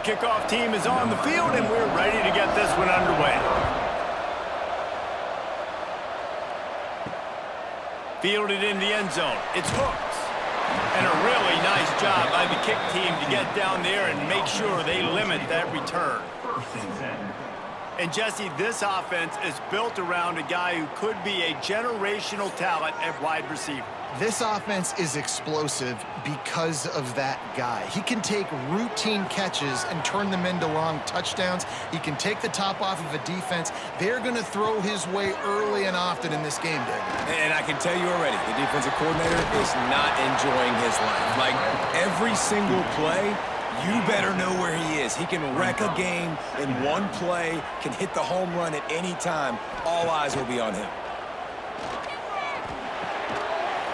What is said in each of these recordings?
kickoff team is on the field, and we're ready to get this one underway. Fielded in the end zone. It's hooked. And a really nice job by the kick team to get down there and make sure they limit that return. And Jesse, this offense is built around a guy who could be a generational talent at wide receiver. This offense is explosive because of that guy. He can take routine catches and turn them into long touchdowns. He can take the top off of a defense. They're going to throw his way early and often in this game, David. And I can tell you already, the defensive coordinator is not enjoying his life. Like, every single play, you better know where he is. He can wreck a game in one play, can hit the home run at any time. All eyes will be on him.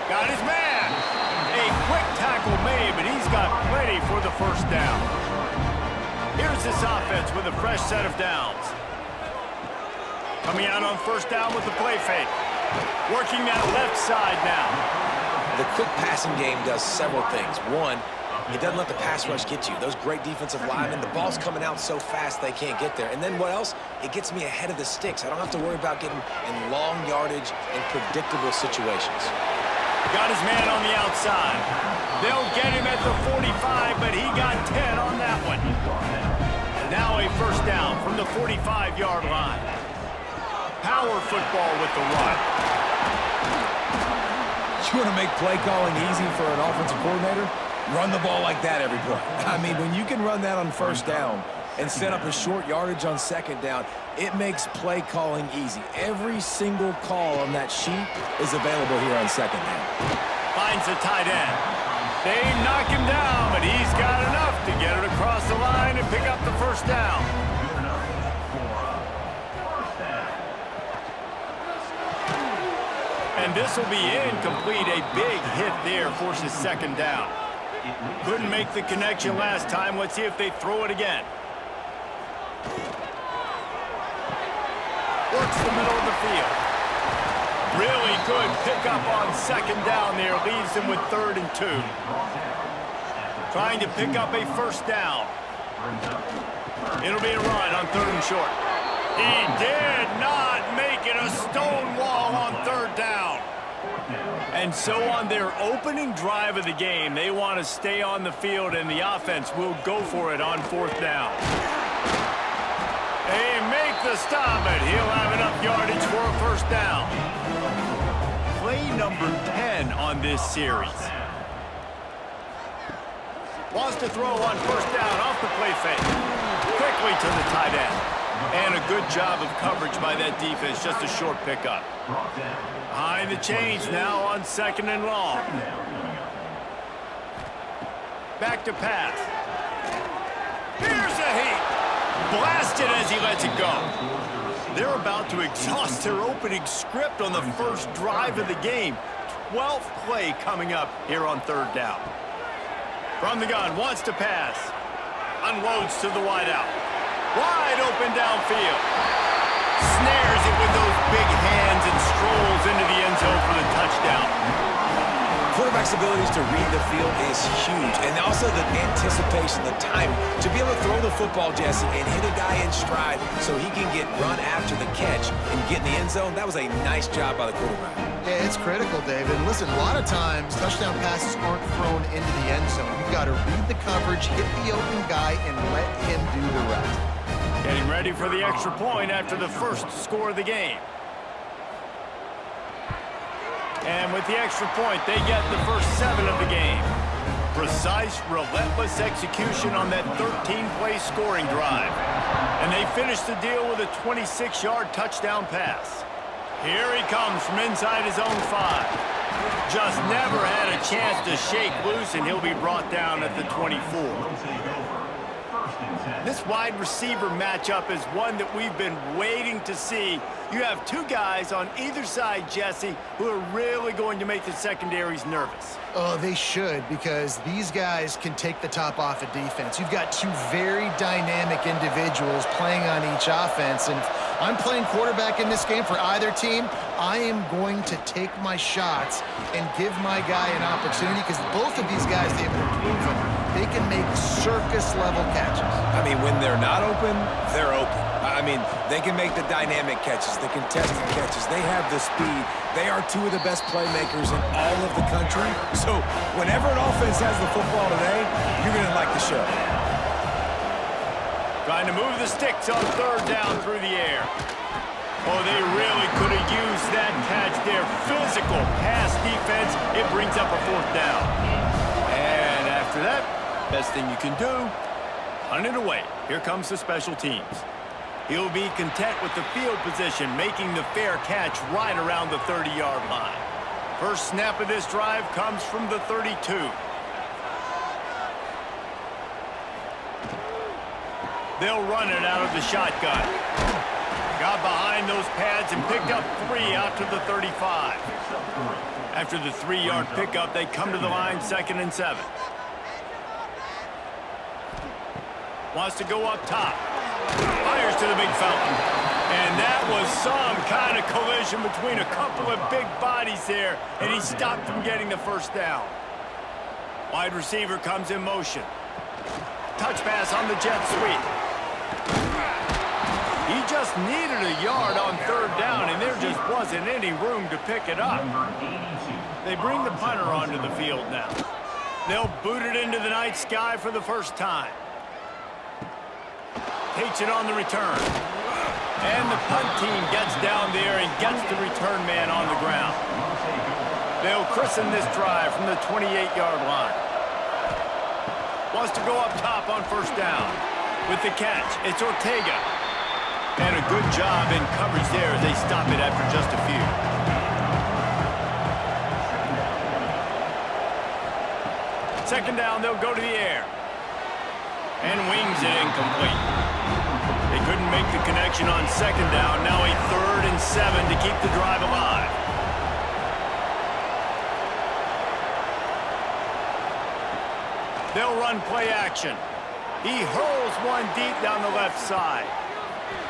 Got his man. A quick tackle made, but he's got plenty for the first down. Here's this offense with a fresh set of downs. Coming out on first down with the play fake. Working that left side now. The quick passing game does several things. One, it doesn't let the pass rush get you. Those great defensive linemen, the ball's coming out so fast they can't get there. And then what else? It gets me ahead of the sticks. I don't have to worry about getting in long yardage and predictable situations. Got his man on the outside. They'll get him at the 45, but he got 10 on that one. Now a first down from the 45-yard line. Power football with the run. You want to make play calling easy for an offensive coordinator? Run the ball like that every play. I mean, when you can run that on first down and set up a short yardage on second down, it makes play calling easy. Every single call on that sheet is available here on second down. Finds the tight end. They knock him down, but he's got enough to get it across the line and pick up the first down. And this will be incomplete. A big hit there forces second down. Couldn't make the connection last time. Let's see if they throw it again. Works the middle of the field. Really good pickup on second down there. Leaves him with 3rd and 2. Trying to pick up a first down. It'll be a run on 3rd and short. He did not make it. A stone wall on 3rd down. And so on their opening drive of the game, they want to stay on the field, and the offense will go for it on 4th down. They make the stop, but he'll have enough yardage for a first down. Play number 10 on this series. Wants to throw on first down off the play fake. Quickly to the tight end. And a good job of coverage by that defense, just a short pickup. Behind the chains now on 2nd and long. Back to pass. Here's a heat. Blasted as he lets it go. They're about to exhaust their opening script on the first drive of the game. 12th play coming up here on 3rd down. From the gun, wants to pass. Unloads to the wideout. Wide open downfield. Snares it with those big hands and strolls into the end zone for the touchdown. Quarterback's abilities to read the field is huge, and also the anticipation, the timing. To be able to throw the football, Jesse, and hit a guy in stride so he can get run after the catch and get in the end zone, that was a nice job by the quarterback. Yeah, it's critical, David. Listen, a lot of times, touchdown passes aren't thrown into the end zone. You've got to read the coverage, hit the open guy, and let him do the rest. Getting ready for the extra point after the first score of the game. And with the extra point, they get the first 7 of the game. Precise, relentless execution on that 13-play scoring drive. And they finish the deal with a 26-yard touchdown pass. Here he comes from inside his own 5. Just never had a chance to shake loose, and he'll be brought down at the 24. This wide receiver matchup is one that we've been waiting to see. You have 2 guys on either side, Jesse, who are really going to make the secondaries nervous. Oh, they should, because these guys can take the top off a defense. You've got 2 very dynamic individuals playing on each offense, and if I'm playing quarterback in this game for either team, I am going to take my shots and give my guy an opportunity, because both of these guys, they've been proven They can make circus-level catches. I mean, when they're not open, they're open. I mean, they can make the dynamic catches, the contested catches. They have the speed. They are two of the best playmakers in all of the country. So whenever an offense has the football today, you're going to like the show. Trying to move the sticks on third down through the air. Oh, they really could have used that catch there. Physical pass defense. It brings up a fourth down. And after that, best thing you can do, hunt it away. Here comes the special teams. He'll be content with the field position, making the fair catch right around the 30-yard line. First snap of this drive comes from the 32. They'll run it out of the shotgun. Got behind those pads and picked up 3 out to the 35. After the 3-yard pickup, they come to the line 2nd and 7. Wants to go up top. Fires to the big fountain. And that was some kind of collision between a couple of big bodies there, and he stopped from getting the first down. Wide receiver comes in motion. Touch pass on the jet sweep. He just needed a yard on third down, and there just wasn't any room to pick it up. They bring the punter onto the field now. They'll boot it into the night sky for the first time. Takes it on the return. And the punt team gets down there and gets the return man on the ground. They'll christen this drive from the 28-yard line. Wants to go up top on first down. With the catch, it's Ortega. And a good job in coverage there as they stop it after just a few. Second down, they'll go to the air. And wings it incomplete. They couldn't make the connection on second down. Now a 3rd and 7 to keep the drive alive. They'll run play action. He hurls one deep down the left side.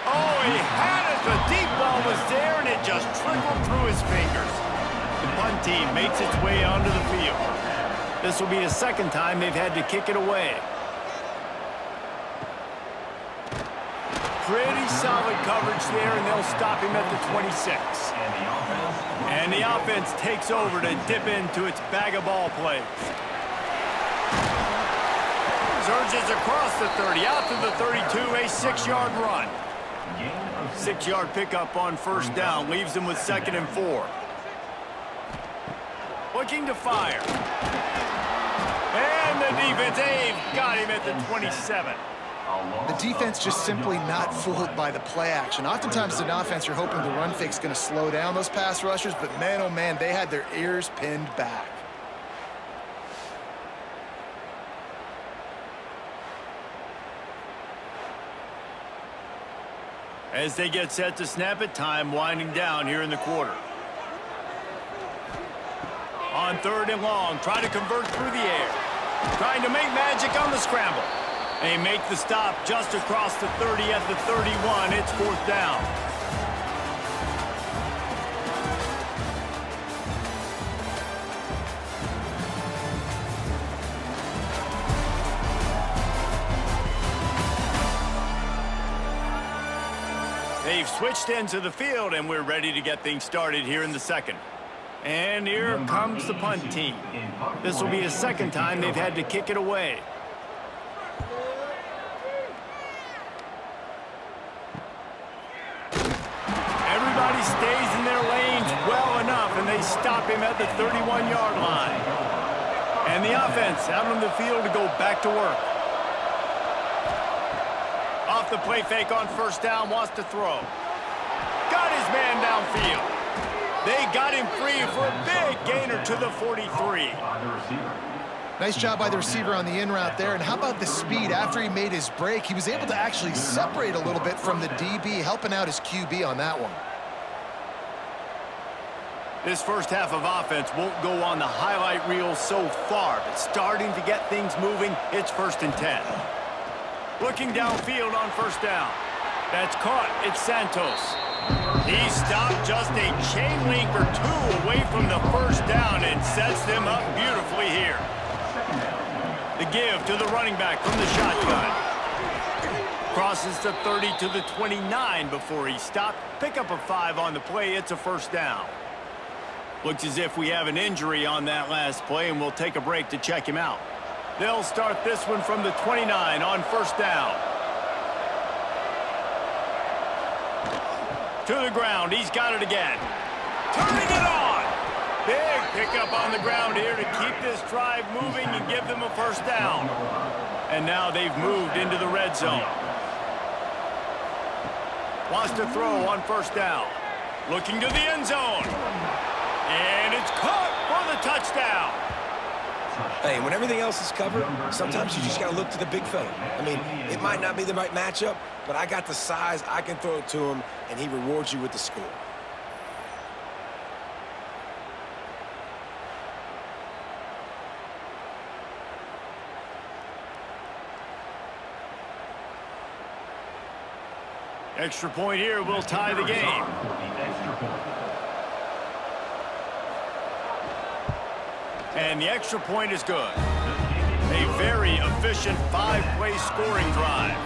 Oh, he had it. The deep ball was there, and it just trickled through his fingers. The punt team makes its way onto the field. This will be the second time they've had to kick it away. Pretty solid coverage there, and they'll stop him at the 26. And the offense takes over to dip into its bag of ball plays. Surges across the 30, out to the 32, a 6-yard run. 6-yard pickup on first down, leaves them with 2nd and 4. Looking to fire. And the defense, they've got him at the 27. The defense just simply not fooled by the play action. Oftentimes as an offense, you're hoping the run fake's going to slow down those pass rushers, but man, oh man, they had their ears pinned back. As they get set to snap it, time winding down here in the quarter. On 3rd and long, trying to convert through the air. Trying to make magic on the scramble. They make the stop just across the 30 at the 31. It's 4th down. They've switched into the field, and we're ready to get things started here in the second. And here comes the punt team. This will be the second time they've had to kick it away. Everybody stays in their lanes well enough, and they stop him at the 31-yard line. And the offense out on the field to go back to work. Off the play fake on first down, wants to throw. Got his man downfield. They got him free for a big gainer to the 43. Nice job by the receiver on the in route there. And how about the speed after he made his break? He was able to actually separate a little bit from the DB, helping out his QB on that one. This first half of offense won't go on the highlight reel so far, but starting to get things moving, it's 1st and 10. Looking downfield on first down. That's caught. It's Santos. He stopped just a chain link or 2 away from the first down and sets them up beautifully here. The The give to the running back from the shotgun. Crosses the 30 to the 29 before he stopped. Pick up a 5 on the play. It's a first down. Looks as if we have an injury on that last play, and we'll take a break to check him out. They'll start this one from the 29 on first down. To the ground. He's got it again. Turning it on. Big pickup on the ground here to keep this drive moving and give them a first down. And now they've moved into the red zone. Wants to throw on first down. Looking to the end zone. And it's caught for the touchdown. Hey, when everything else is covered, sometimes you just got to look to the big fella. I mean, it might not be the right matchup, but I got the size, I can throw it to him, and he rewards you with the score. Extra point here will tie the game. And the extra point is good. A very efficient 5-play scoring drive.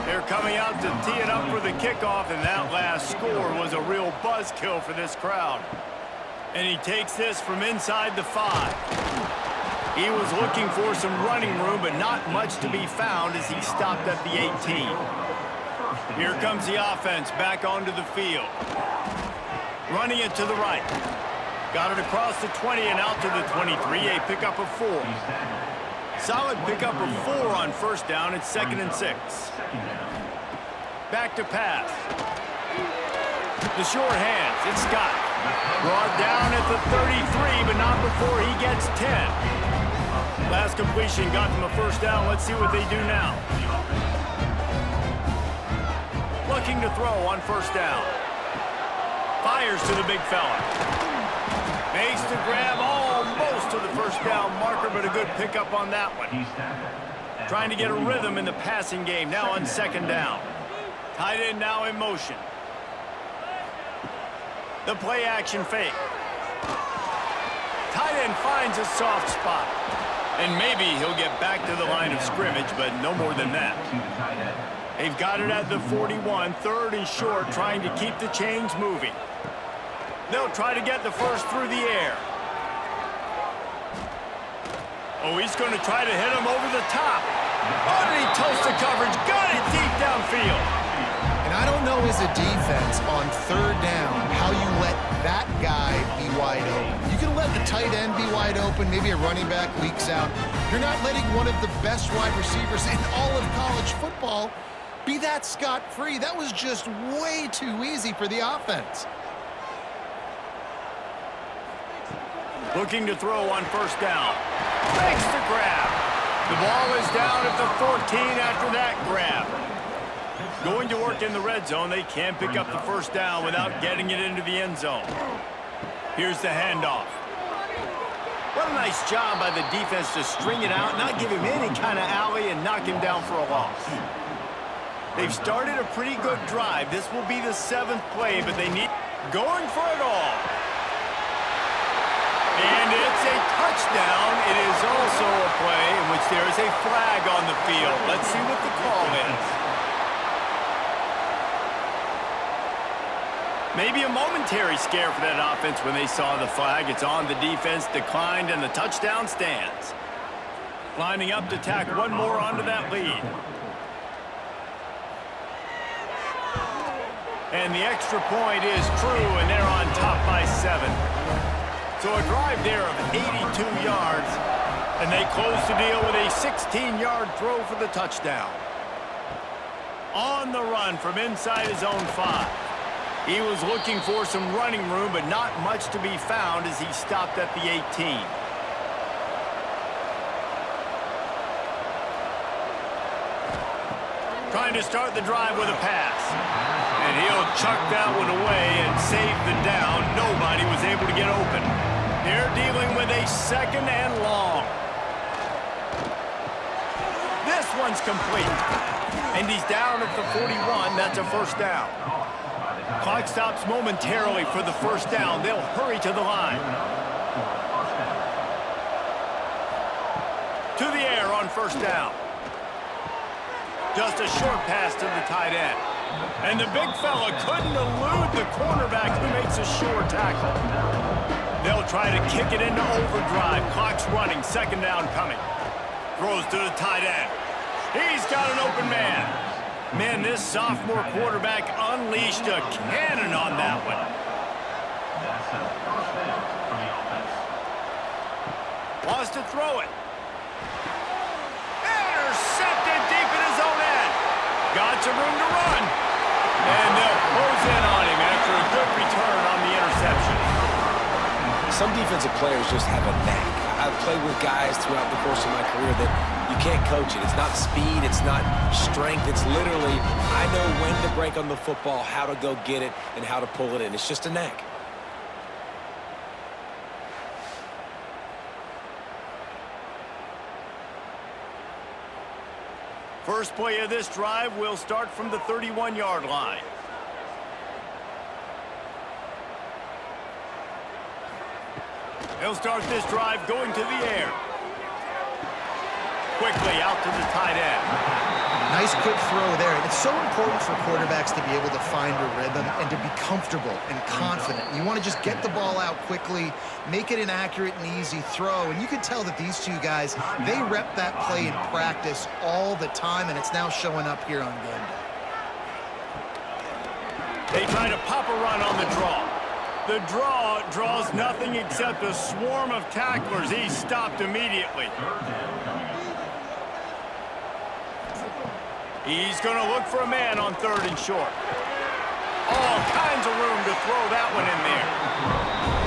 They're coming out to tee it up for the kickoff, and that last score was a real buzzkill for this crowd. And he takes this from inside the 5. He was looking for some running room, but not much to be found as he stopped at the 18. Here comes the offense back onto the field. Running it to the right. Got it across the 20 and out to the 23. A pickup of 4. Solid pickup of 4 on first down. It's 2nd and 6. Back to pass. The short hands. It's Scott. Brought down at the 33, but not before he gets 10. Last completion got them a first down. Let's see what they do now. Looking to throw on first down. Fires to the big fella. Makes the grab almost to the first down marker, but a good pickup on that one. Trying to get a rhythm in the passing game now on 2nd down. Tight end now in motion. The play action fake. Tight end finds a soft spot. And maybe he'll get back to the line of scrimmage, but no more than that. They've got it at the 41, 3rd and short, trying to keep the chains moving. They'll try to get the first through the air. Oh, he's going to try to hit him over the top. Oh, did he toast the coverage? Got it deep downfield. And I don't know as a defense on 3rd down how you let that guy be wide open. You can let the tight end be wide open, maybe a running back leaks out. You're not letting one of the best wide receivers in all of college football be that scot-free. That was just way too easy for the offense. Looking to throw on first down. Makes the grab. The ball is down at the 14 after that grab. Going to work in the red zone. They can't pick up the first down without getting it into the end zone. Here's the handoff. What a nice job by the defense to string it out, not give him any kind of alley, and knock him down for a loss. They've started a pretty good drive. This will be the 7th play, but they need going for it all. And it's a touchdown. It is also a play in which there is a flag on the field. Let's see what the call is. Maybe a momentary scare for that offense when they saw the flag. It's on. The defense declined, and the touchdown stands. Lining up to tack one more onto that lead. And the extra point is true, and they're on top by 7. So a drive there of 82 yards, and they close the deal with a 16-yard throw for the touchdown. On the run from inside his own 5. He was looking for some running room, but not much to be found as he stopped at the 18. Trying to start the drive with a pass. And he'll chuck that one away and save the down. Nobody was able to get open. They're dealing with a 2nd and long. This one's complete. And he's down at the 41. That's a first down. Clock stops momentarily for the first down. They'll hurry to the line. To the the air on first down. Just a short pass to the tight end. And the big fella couldn't elude the cornerback who makes a sure tackle. They'll try to kick it into overdrive. Clock's running, second down coming. Throws to the tight end. He's got an open man. Man, this sophomore quarterback unleashed a cannon on that one. Wants to throw it. Intercepted deep in his own end. Got some room to run. And they'll close in on him after a good return on the interception. Some defensive players just have a knack. I've played with guys throughout the course of my career that you can't coach it. It's not speed, it's not strength. It's literally, I know when to break on the football, how to go get it, and how to pull it in. It's just a knack. First play of this drive will start from the 31-yard line. He'll start this drive going to the air. Quickly out to the tight end. Nice quick throw there. It's so important for quarterbacks to be able to find a rhythm and to be comfortable and confident. You want to just get the ball out quickly, make it an accurate and easy throw. And you can tell that these two guys, they rep that play in practice all the time, and it's now showing up here on game day. They try to pop a run on the draw. The draw draws nothing except a swarm of tacklers. He's stopped immediately. He's going to look for a man on third and short. All kinds of room to throw that one in there.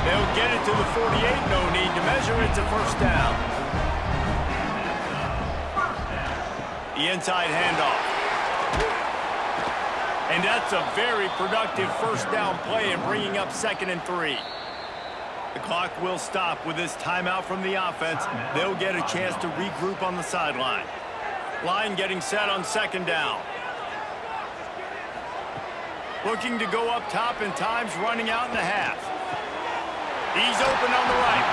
They'll get it to the 48. No need to measure. It's a first down. The inside handoff. And that's a very productive first down play and bringing up 2nd and 3. The clock will stop with this timeout from the offense. They'll get a chance to regroup on the sideline. Line getting set on 2nd down. Looking to go up top, and time's running out in the half. He's open on the right.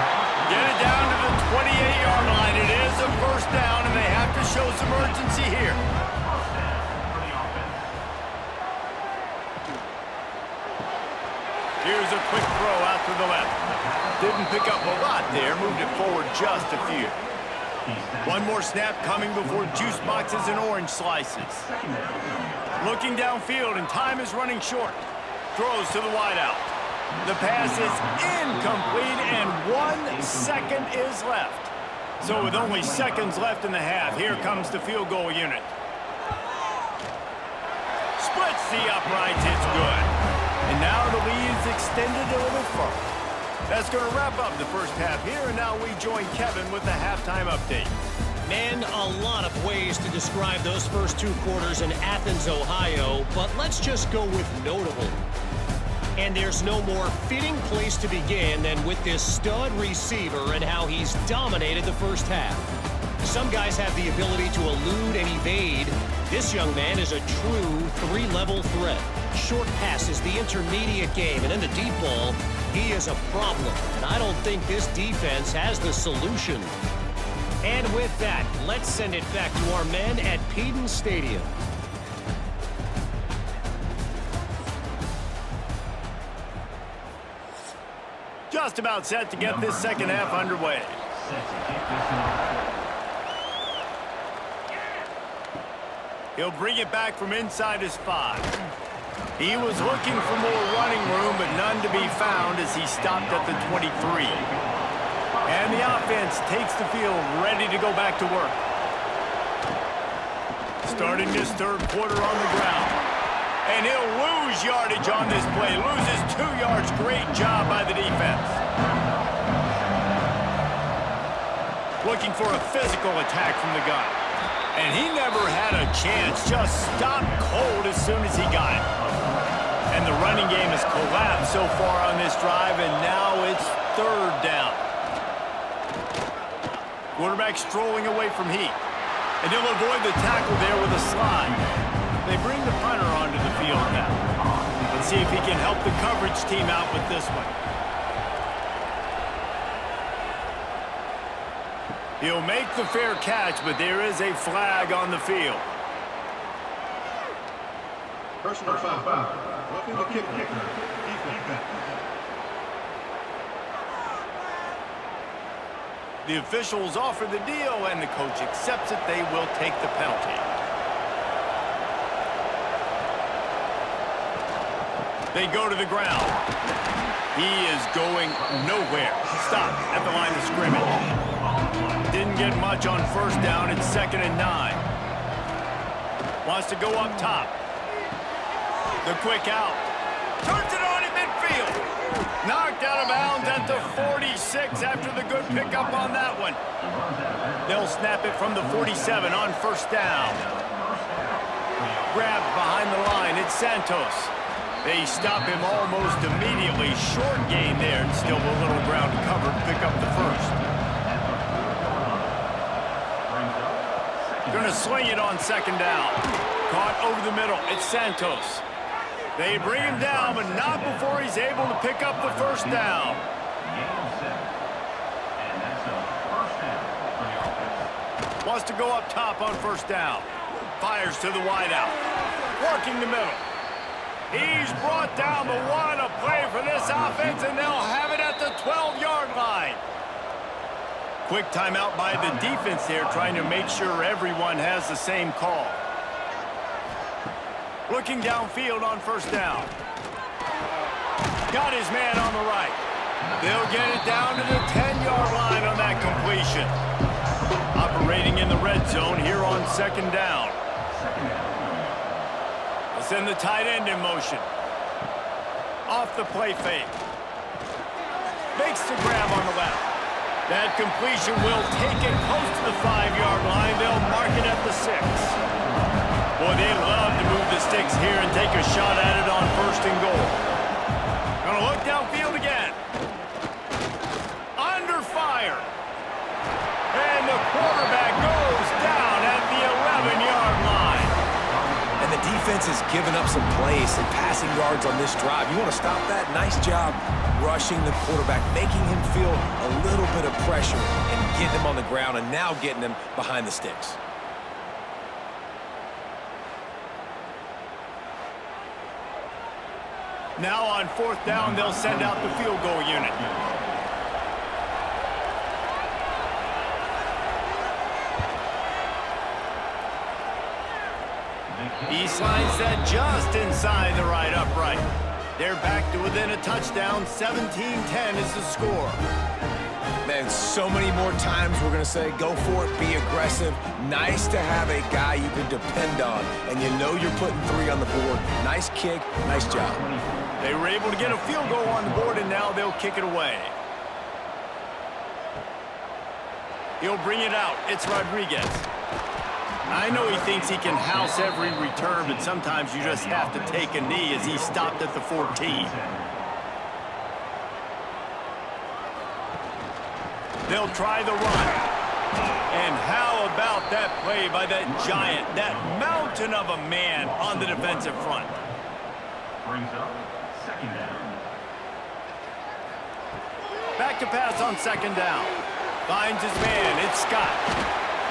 Get it down to the 28-yard line. It is a first down, and they have to show some urgency here. Here's a quick throw out to the left. Didn't pick up a lot there. Moved it forward just a few. One more snap coming before juice boxes and orange slices. Looking downfield, and time is running short. Throws to the wideout. The pass is incomplete, and 1 second is left. So with only seconds left in the half, here comes the field goal unit. Splits the uprights, it's good. And now the lead is extended a little further. That's going to wrap up the first half here, and now we join Kevin with the halftime update. Man, a lot of ways to describe those first 2 quarters in Athens, Ohio, but let's just go with notable. And there's no more fitting place to begin than with this stud receiver and how he's dominated the first half. Some guys have the ability to elude and evade. This young man is a true 3-level threat. Short passes, the intermediate game, and then the deep ball. He is a problem, and I don't think this defense has the solution. And with that, let's send it back to our men at Peden Stadium. Just about set to get this second half underway. He'll bring it back from inside his 5. He was looking for more running room, but none to be found as he stopped at the 23. And the offense takes the field, ready to go back to work. Starting this third quarter on the ground. And he'll lose yardage on this play. Loses 2 yards. Great job by the defense. Looking for a physical attack from the gun. And he never had a chance. Just stopped cold as soon as he got it. And the running game has collapsed so far on this drive, and now it's 3rd down. Quarterback strolling away from heat. And he'll avoid the tackle there with a slide. They bring the punter onto the field now. Let's see if he can help the coverage team out with this one. He'll make the fair catch, but there is a flag on the field. Personal foul. Roughing the kicker. Defense. The officials offer the deal, and the coach accepts it. They will take the penalty. They go to the ground. He is going nowhere. Stop at the line of scrimmage. Didn't get much on first down. It's 2nd and 9. Wants to go up top. The quick out. Turns it on in midfield. Knocked out of bounds at the 46 after the good pickup on that one. They'll snap it from the 47 on first down. Grabbed behind the line. It's Santos. They stop him almost immediately. Short gain there, and still a little ground covered to pick up the first. Gonna swing it on 2nd down. Caught over the middle. It's Santos. They bring him down, but not before he's able to pick up the first down. Wants to go up top on first down. Fires to the wideout. Working the middle. He's brought down, but what a play for this offense, and they'll have it at the 12-yard line. Quick timeout by the defense there, trying to make sure everyone has the same call. Looking downfield on first down. Got his man on the right. They'll get it down to the 10-yard line on that completion. Operating in the red zone here on 2nd down. Send the tight end in motion. Off the play fake. Makes the grab on the left. That completion will take it close to the 5-yard line. They'll mark it at the 6. Boy, they love to move the sticks here and take a shot at it on 1st and goal. Gonna look downfield again. Under fire. And the quarterback goes down at the 11-yard line. And the defense has given up some plays, some passing yards on this drive. You want to stop that? Nice job rushing the quarterback, making him feel a little bit of pressure and getting him on the ground, and now getting him behind the sticks. Now on 4th down, they'll send out the field goal unit. He slides that just inside the right upright. They're back to within a touchdown. 17-10 is the score. Man, so many more times we're going to say, go for it, be aggressive. Nice to have a guy you can depend on, and you know you're putting 3 on the board. Nice kick, nice job. They were able to get a field goal on the board, and now they'll kick it away. He'll bring it out. It's Rodriguez. I know he thinks he can house every return, but sometimes you just have to take a knee as he stopped at the 14. They'll try the run. And how about that play by that giant, that mountain of a man on the defensive front? Brings up 2nd down. Back to pass on 2nd down. Finds his man. It's Scott.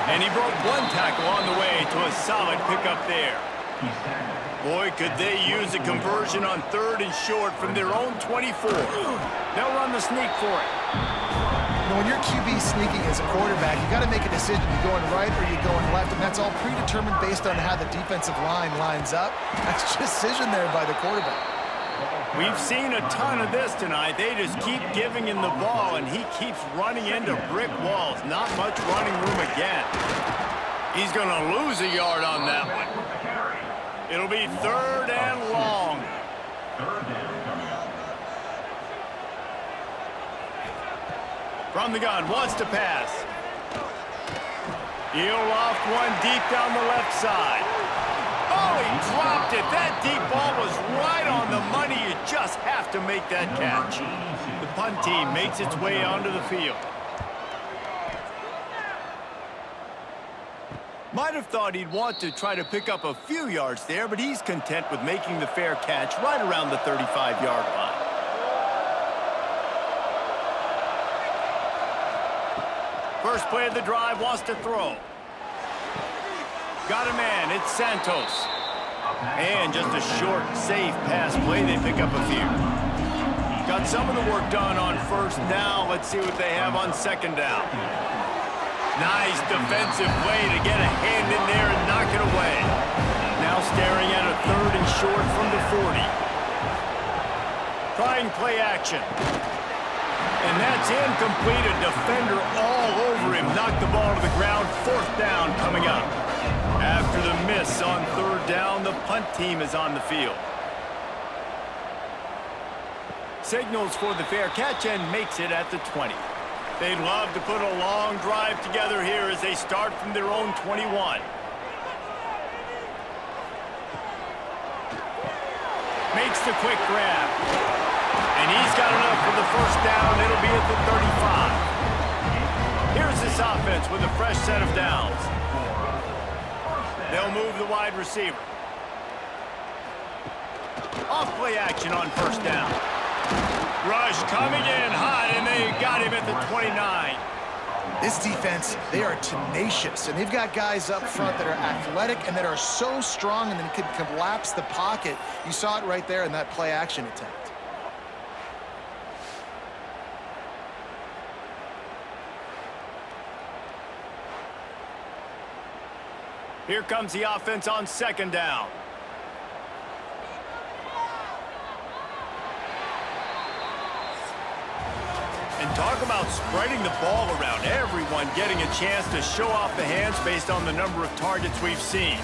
And he broke one tackle on the way to a solid pickup there. Boy, could they use a conversion on 3rd and short from their own 24. They'll run the sneak for it. You know, when you're QB sneaking as a quarterback, you got to make a decision. You going right or you going left, and that's all predetermined based on how the defensive line lines up. That's decision there by the quarterback. We've seen a ton of this tonight. They just keep giving him the ball, and he keeps running into brick walls. Not much running room again. He's going to lose a yard on that one. It'll be 3rd and long. From the gun, wants to pass. He'll loft one deep down the left side. Oh, he dropped it. That deep ball was right on the money. You just have to make that catch. The punt team makes its way onto the field. Might have thought he'd want to try to pick up a few yards there, but he's content with making the fair catch right around the 35-yard line. First play of the drive, wants to throw. Got a man, it's Santos. And just a short, safe pass play, they pick up a few. Got some of the work done on first down. Let's see what they have on second down. Nice defensive play to get a hand in there and knock it away. Now staring at a third and short from the 40. Trying play action. And that's incomplete. A defender all over him. Knocked the ball to the ground. Fourth down coming up. After the miss on third down, the punt team is on the field. Signals for the fair catch and makes it at the 20. They'd love to put a long drive together here as they start from their own 21. Makes the quick grab. And he's got enough for the first down. It'll be at the 35. Here's this offense with a fresh set of downs. They'll move the wide receiver. Off play action on first down. Rush coming in hot, and they got him at the 29. This defense, they are tenacious, and they've got guys up front that are athletic and that are so strong and then can collapse the pocket. You saw it right there in that play action attempt. Here comes the offense on second down. And talk about spreading the ball around. Everyone getting a chance to show off the hands based on the number of targets we've seen.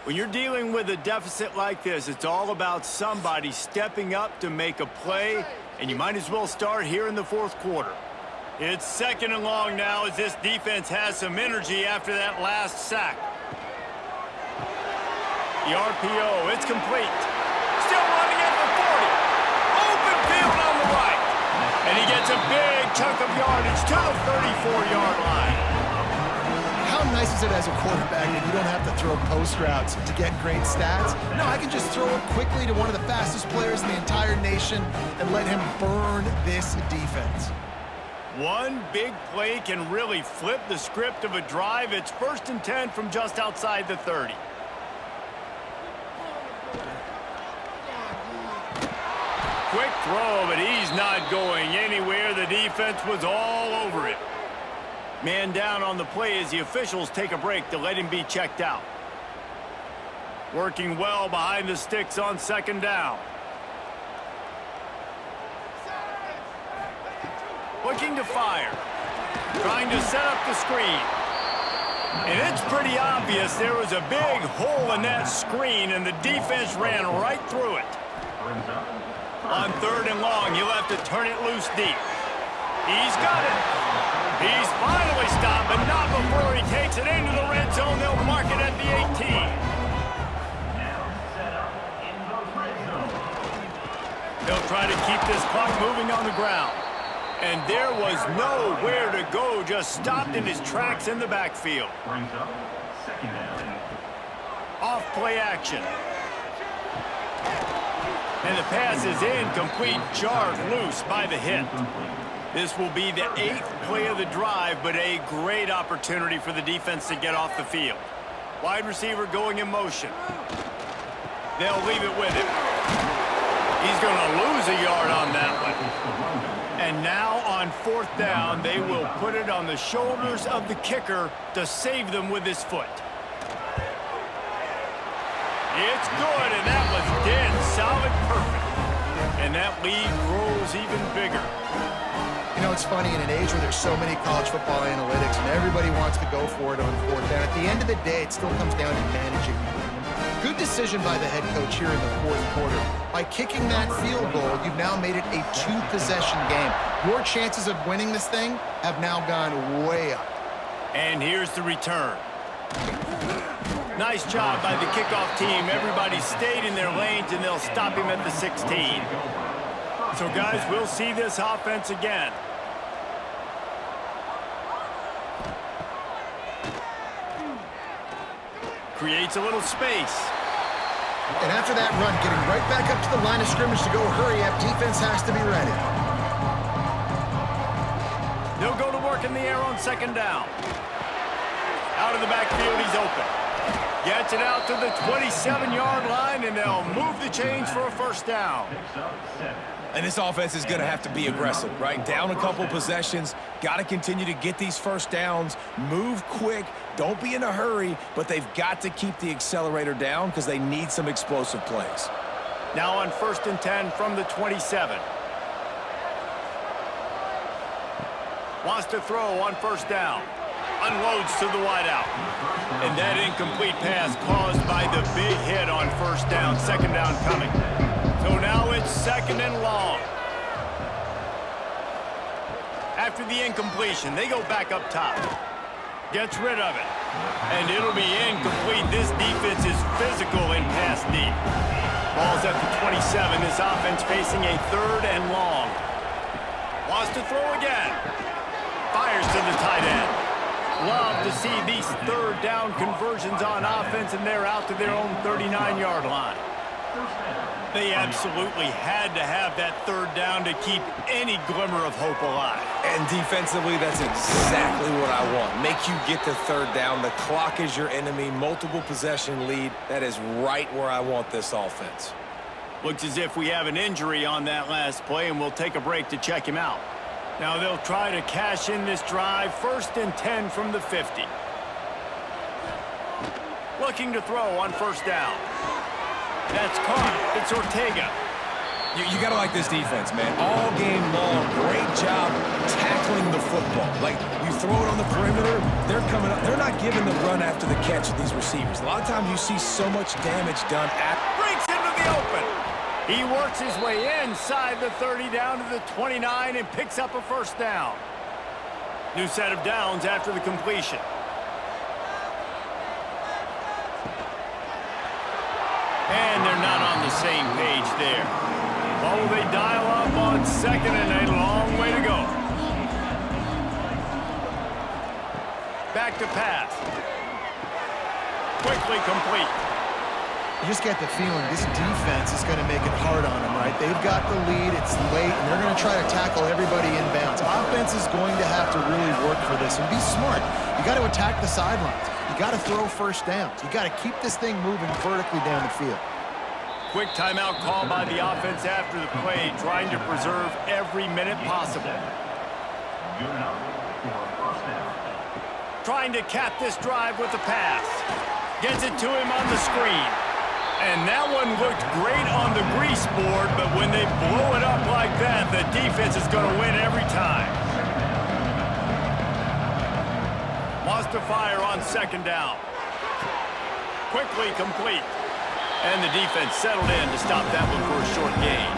When you're dealing with a deficit like this, it's all about somebody stepping up to make a play, and you might as well start here in the fourth quarter. It's second and long now as this defense has some energy after that last sack. The RPO, it's complete. Still running at the 40. Open field on the right. And he gets a big chunk of yardage to the 34-yard line. How nice is it as a quarterback that you don't have to throw post routes to get great stats? No, I can just throw it quickly to one of the fastest players in the entire nation and let him burn this defense. One big play can really flip the script of a drive. It's 1st and 10 from just outside the 30. Quick throw, but he's not going anywhere. The defense was all over it. Man down on the play as the officials take a break to let him be checked out. Working well behind the sticks on second down. Looking to fire. Trying to set up the screen. And it's pretty obvious there was a big hole in that screen, and the defense ran right through it. On third and long, you'll have to turn it loose deep. He's got it. He's finally stopped, but not before he takes it into the red zone. They'll mark it at the 18. They'll try to keep this clock moving on the ground. And there was nowhere to go, just stopped in his tracks in the backfield. Brings up second down. Off play action. And the pass is incomplete, jarred loose by the hit. This will be the 8th play of the drive, but a great opportunity for the defense to get off the field. Wide receiver going in motion. They'll leave it with him. He's going to lose a yard on that one. And now on fourth down, they will put it on the shoulders of the kicker to save them with his foot. It's good, and that was dead solid perfect. And that lead grows even bigger. You know, it's funny, in an age where there's so many college football analytics and everybody wants to go for it on fourth down, at the end of the day, it still comes down to managing. Good decision by the head coach here in the fourth quarter. By kicking that field goal, you've now made it a 2-possession game. Your chances of winning this thing have now gone way up. And here's the return. Nice job by the kickoff team. Everybody stayed in their lanes, and they'll stop him at the 16. So, guys, we'll see this offense again. Creates a little space. And after that run, getting right back up to the line of scrimmage to go hurry up, defense has to be ready. They'll go to work in the air on second down. Out of the backfield, he's open. Gets it out to the 27-yard line, and they'll move the chains for a first down. And this offense is going to have to be aggressive, right? Down a couple possessions, got to continue to get these first downs, move quick, don't be in a hurry, but they've got to keep the accelerator down because they need some explosive plays. Now on 1st and 10 from the 27. Wants to throw on first down. Unloads to the wideout. And that incomplete pass caused by the big hit on first down. Second down coming. So now it's 2nd and long. After the incompletion, they go back up top. Gets rid of it. And it'll be incomplete. This defense is physical in pass deep. Ball's at the 27. This offense facing a 3rd and long. Wants to throw again. Fires to the tight end. Love to see these 3rd down conversions on offense, and they're out to their own 39-yard line. They absolutely had to have that 3rd down to keep any glimmer of hope alive. And defensively, that's exactly what I want. Make you get the 3rd down. The clock is your enemy. Multiple possession lead. That is right where I want this offense. Looks as if we have an injury on that last play, and we'll take a break to check him out. Now they'll try to cash in this drive. 1st and 10 from the 50. Looking to throw on first down. That's caught. It's Ortega. You got to like this defense, man. All game long, great job tackling the football. Like, you throw it on the perimeter, they're coming up. They're not giving the run after the catch of these receivers. A lot of times you see so much damage done at... Breaks into the open. He works his way inside the 30 down to the 29 and picks up a first down. New set of downs after the completion. And they're not on the same page there. Oh, they dial up on 2nd and a long way to go. Back to pass. Quickly complete. You just get the feeling this defense is going to make it hard on them, right? They've got the lead, it's late, and they're going to try to tackle everybody inbounds. Offense is going to have to really work for this and be smart. You got to attack the sidelines. You got to throw first downs. You got to keep this thing moving vertically down the field. Quick timeout call by the offense after the play, trying to preserve every minute possible. Trying to cap this drive with the pass. Gets it to him on the screen. And that one looked great on the grease board, but when they blow it up like that, the defense is going to win every time. Wants to fire on second down. Quickly complete. And the defense settled in to stop that one for a short gain.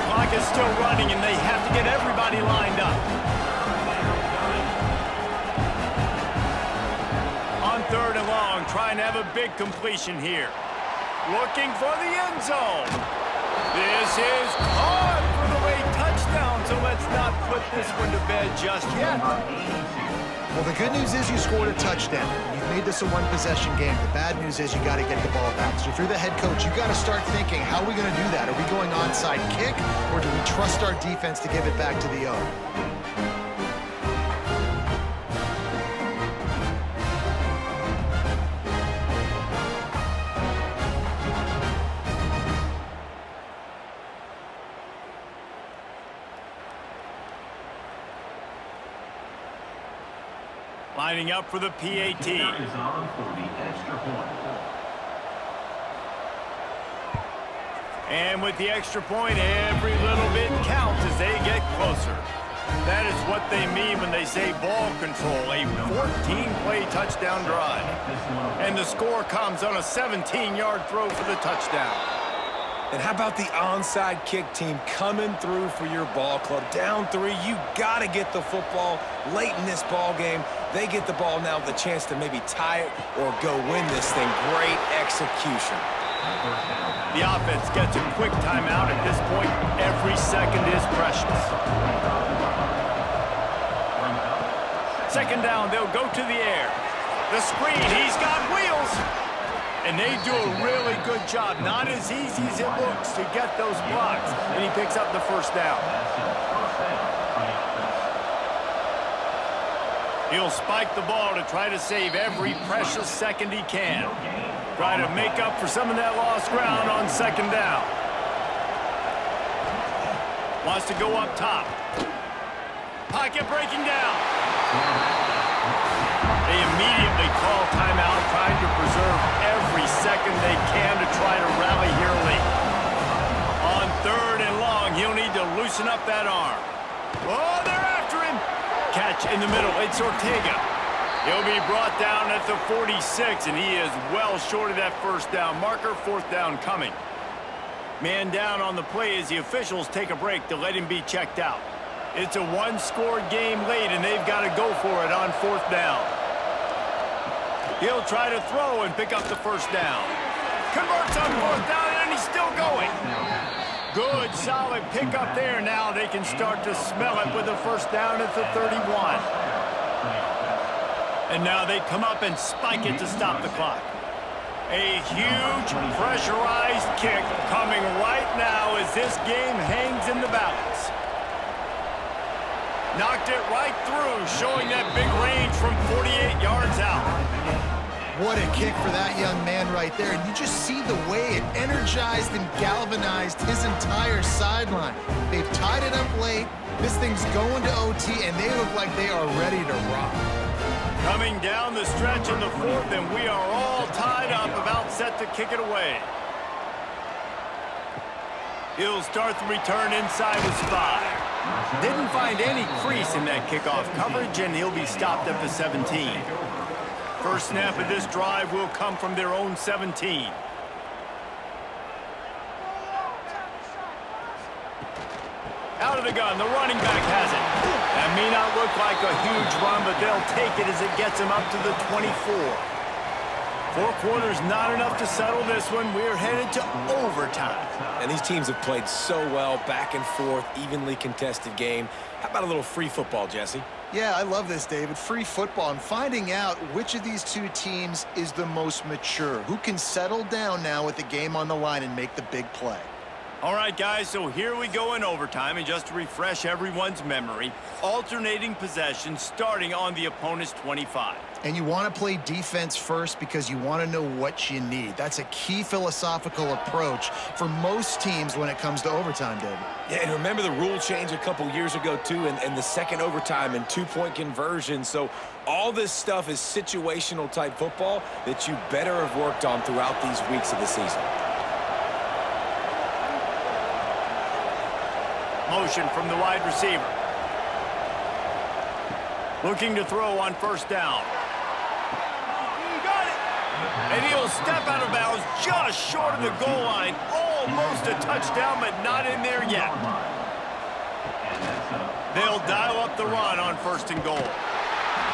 Clock is still running, and they have to get everybody lined up. On 3rd and long, trying to have a big completion here. Looking for the end zone. This is caught for the late touchdown, so let's not put this one to bed just yet. Well, the good news is you scored a touchdown. You've made this a one-possession game. The bad news is you got to get the ball back. So if you're the head coach, you got to start thinking, how are we going to do that? Are we going onside kick, or do we trust our defense to give it back to the O? Lining up for the PAT. And with the extra point, every little bit counts as they get closer. That is what they mean when they say ball control, a 14-play touchdown drive. And the score comes on a 17-yard throw for the touchdown. And how about the onside kick team coming through for your ball club? Down 3, you got to get the football late in this ball game. They get the ball now with a chance to maybe tie it or go win this thing. Great execution. The offense gets a quick timeout. At this point, every second is precious. Second down, they'll go to the air. The screen, he's got wheels. And they do a really good job. Not as easy as it looks to get those blocks. And he picks up the first down. He'll spike the ball to try to save every precious second he can. Try to make up for some of that lost ground on second down. Wants to go up top. Pocket breaking down. They immediately call timeout, trying to preserve every second they can to try to rally here late. On third and long, he'll need to loosen up that arm. Oh, they're after him. Catch in the middle. It's Ortega. He'll be brought down at the 46, and he is well short of that first down marker. Fourth down coming. Man down on the play as the officials take a break to let him be checked out. It's a one-score game late, and they've got to go for it on fourth down. He'll try to throw and pick up the first down. Converts on fourth down, and he's still going. Good, solid pickup there. Now they can start to smell it with the first down at the 31. And now they come up and spike it to stop the clock. A huge pressurized kick coming right now as this game hangs in the balance. Knocked it right through, showing that big range from 48 yards out. What a kick for that young man right there. And you just see the way it energized and galvanized his entire sideline. They've tied it up late. This thing's going to OT, and they look like they are ready to rock. Coming down the stretch in the fourth, and we are all tied up, about set to kick it away. He'll start the return inside the spot. Didn't find any crease in that kickoff coverage, and he'll be stopped at the 17. First snap of this drive will come from their own 17. Out of the gun, the running back has it. That may not look like a huge run, but they'll take it as it gets him up to the 24. 4 quarters, not enough to settle this one. We're headed to overtime. And these teams have played so well, back and forth, evenly contested game. How about a little free football, Jesse? Yeah, I love this, David. Free football and finding out which of these two teams is the most mature, who can settle down now with the game on the line and make the big play. All right, guys, so here we go in overtime, and just to refresh everyone's memory, alternating possession starting on the opponent's 25. And you want to play defense first because you want to know what you need. That's a key philosophical approach for most teams when it comes to overtime, David. Yeah, and remember the rule change a couple years ago, too, and the second overtime and 2-point conversion. So all this stuff is situational type football that you better have worked on throughout these weeks of the season. Motion from the wide receiver. Looking to throw on first down. Got it. And he'll step out of bounds just short of the goal line. Almost a touchdown, but not in there yet. They'll dial up the run on first and goal.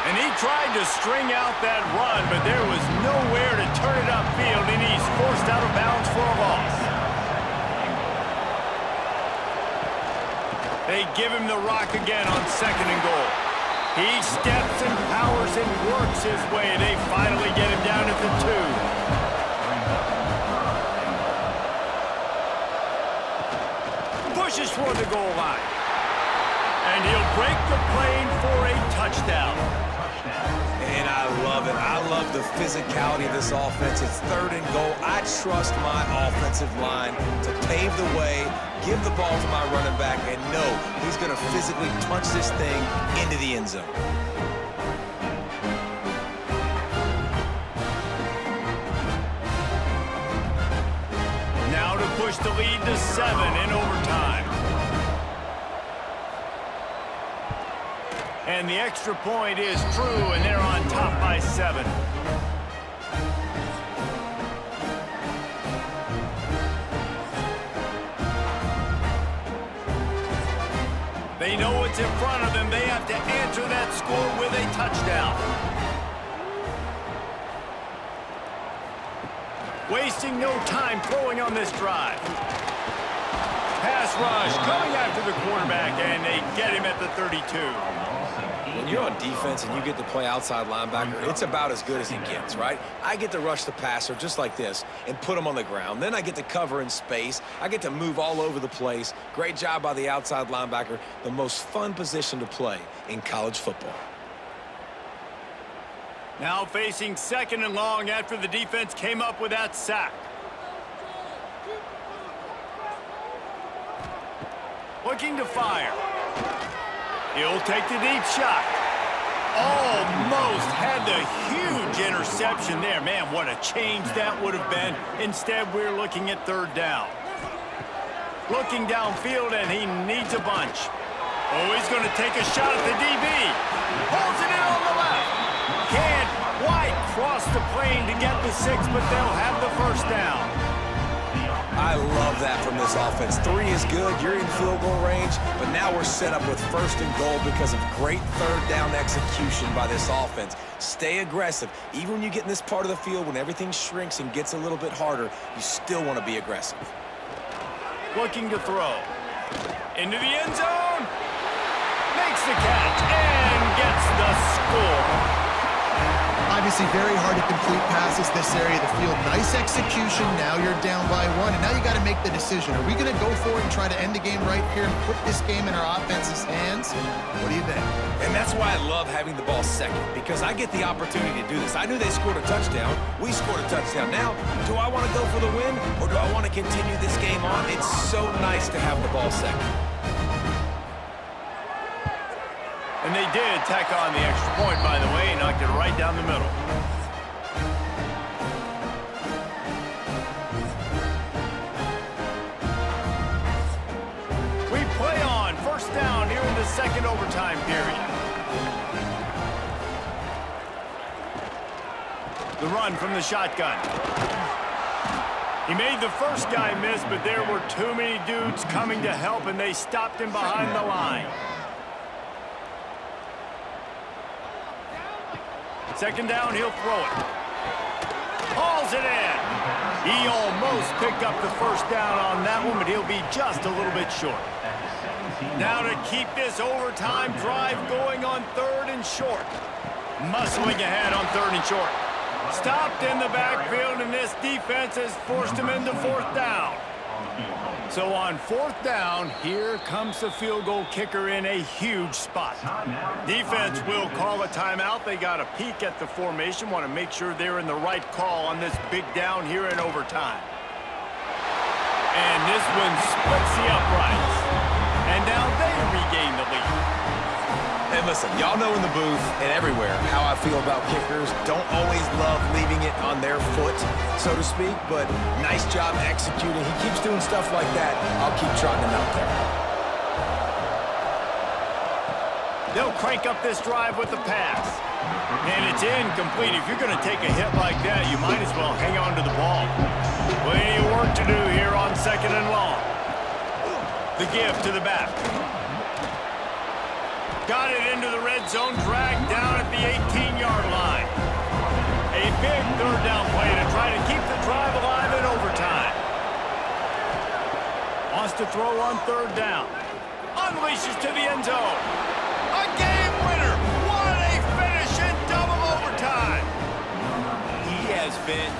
And he tried to string out that run, but there was nowhere to turn it upfield, and he's forced out of bounds for a loss. They give him the rock again on second and goal. He steps and powers and works his way. They finally get him down at the 2. Pushes toward the goal line. And he'll break the plane for a touchdown. And I love it. I love the physicality of this offense. It's third and goal. I trust my offensive line to pave the way, give the ball to my running back, and know he's going to physically punch this thing into the end zone. Now to push the lead to 7 in overtime. And the extra point is true, and they're on top by 7. They know what's in front of them. They have to answer that score with a touchdown. Wasting no time throwing on this drive. pass rush coming after the quarterback, and they get him at the 32. When you're on defense and you get to play outside linebacker, it's about as good as it gets, right? I get to rush the passer just like this and put him on the ground. Then I get to cover in space. I get to move all over the place. Great job by the outside linebacker. The most fun position to play in college football. Now facing 2nd and long after the defense came up with that sack. Looking to fire. He'll take the deep shot. Almost had the huge interception there. Man, what a change that would have been. Instead, we're looking at 3rd down. Looking downfield, and he needs a bunch. Oh, he's going to take a shot at the DB. Holds it in on the left. Can't quite cross the plane to get the 6, but they'll have the 1st down. I love that from this offense. 3 is good. You're in field goal range, but now we're set up with 1st and goal because of great 3rd down execution by this offense. Stay aggressive. Even when you get in this part of the field, when everything shrinks and gets a little bit harder, you still want to be aggressive. Looking to throw. Into the end zone. Makes the catch and gets the score. Obviously, very hard to complete passes this area of the field. Nice execution. Now you're down by 1, and now you got to make the decision. Are we going to go for it and try to end the game right here and put this game in our offense's hands? What do you think? And that's why I love having the ball second, because I get the opportunity to do this. I knew they scored a touchdown. We scored a touchdown. Now, do I want to go for the win, or do I want to continue this game on? It's so nice to have the ball second. And they did tack on the extra point, by the way, and knocked it right down the middle. We play on 1st down here in the 2nd overtime period. The run from the shotgun. He made the first guy miss, but there were too many dudes coming to help, and they stopped him behind the line. 2nd down, he'll throw it. Hauls it in. He almost picked up the 1st down on that one, but he'll be just a little bit short. Now to keep this overtime drive going on 3rd and short. Muscling ahead on 3rd and short. Stopped in the backfield, and this defense has forced him into 4th down. So on 4th down, here comes the field goal kicker in a huge spot. Defense will call a timeout. They got a peek at the formation, want to make sure they're in the right call on this big down here in overtime. And this one splits the uprights. And now they regain the lead. And listen, y'all know in the booth and everywhere how I feel about kickers. Don't always love leaving it on their foot, so to speak, but nice job executing. He keeps doing stuff like that. I'll keep trotting him out there. They'll crank up this drive with the pass. And it's incomplete. If you're going to take a hit like that, you might as well hang on to the ball. Plenty of work to do here on 2nd and long. The give to the back. Got it into the red zone, dragged down at the 18-yard line. A big 3rd down play to try to keep the drive alive in overtime. Wants to throw on 3rd down. Unleashes to the end zone. A game winner. What a finish in double overtime. He has been